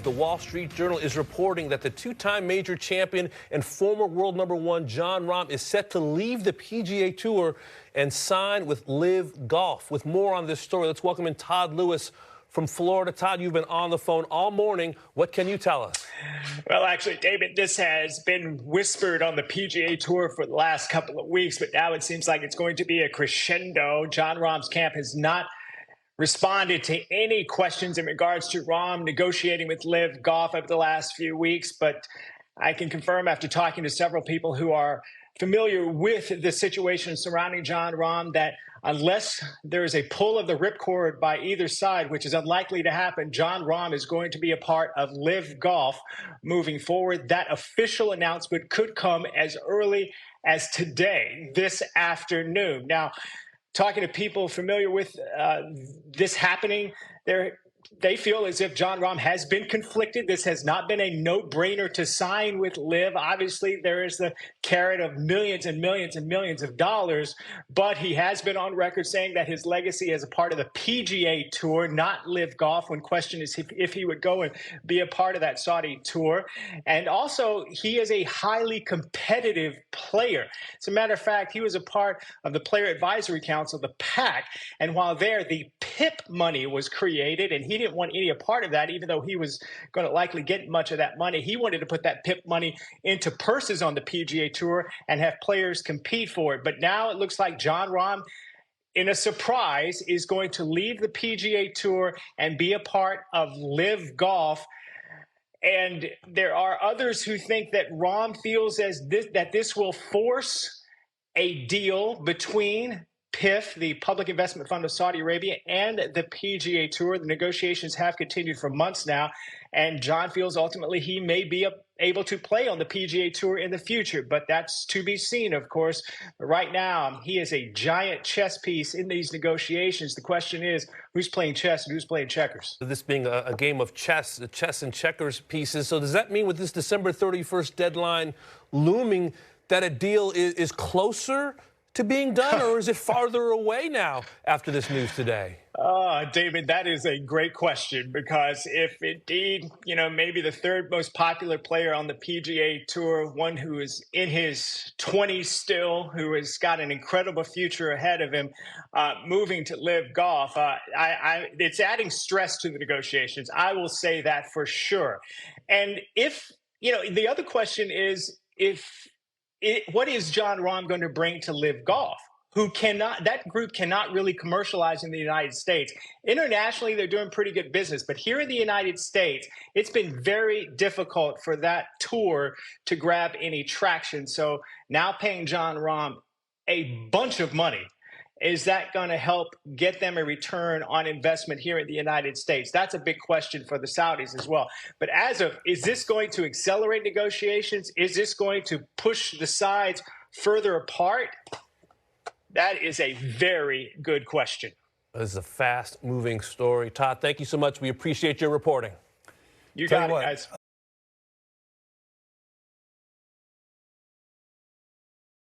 The Wall Street Journal is reporting that the two-time major champion and former world #1 Jon Rahm is set to leave the PGA Tour and sign with LIV Golf. With more on this story, let's welcome in Todd Lewis from Florida. Todd, you've been on the phone all morning. What can you tell us? Well, actually, David, this has been whispered on the PGA Tour for the last couple of weeks, but now it seems like it's going to be a crescendo. Jon Rahm's camp has not responded to any questions in regards to Rahm negotiating with LIV Golf over the last few weeks, but I can confirm after talking to several people who are familiar with the situation surrounding Jon Rahm that unless there is a pull of the ripcord by either side, which is unlikely to happen, Jon Rahm is going to be a part of LIV Golf moving forward. That official announcement could come as early as today, this afternoon. Now, talking to people familiar with this happening, they feel as if Jon Rahm has been conflicted. This has not been a no-brainer to sign with LIV. Obviously, there is the carrot of millions and millions and millions of dollars, but he has been on record saying that his legacy as a part of the PGA Tour, not LIV Golf, when questioned is if he would go and be a part of that Saudi tour. And also, he is a highly competitive player. As a matter of fact, he was a part of the Player Advisory Council, the PAC, and while there, the PIP money was created, and he didn't want any a part of that, even though he was going to likely get much of that money. He wanted to put that PIP money into purses on the PGA Tour and have players compete for it. But now it looks like Jon Rahm, in a surprise, is going to leave the PGA Tour and be a part of LIV Golf. And there are others who think that Rahm feels that this will force a deal between PIF, the Public Investment Fund of Saudi Arabia, and the PGA Tour. The negotiations have continued for months now, and Jon feels ultimately he may be able to play on the PGA Tour in the future, but that's to be seen, of course. Right now, he is a giant chess piece in these negotiations. The question is, who's playing chess and who's playing checkers? This being a game of chess, the chess and checkers pieces. So does that mean with this December 31st deadline looming that a deal is closer to being done, or is it farther away now after this news today? David, that is a great question, because if indeed, maybe the third most popular player on the PGA Tour, one who is in his 20s still, who has got an incredible future ahead of him, moving to LIV Golf, it's adding stress to the negotiations. I will say that for sure. And the other question is, what is Jon Rahm going to bring to LIV Golf? That group cannot really commercialize in the United States. Internationally, they're doing pretty good business, but here in the United States, it's been very difficult for that tour to grab any traction. So now paying Jon Rahm a bunch of money, is that going to help get them a return on investment here in the United States? That's a big question for the Saudis as well. But is this going to accelerate negotiations? Is this going to push the sides further apart? That is a very good question. This is a fast-moving story. Todd, thank you so much. We appreciate your reporting. You got it, guys.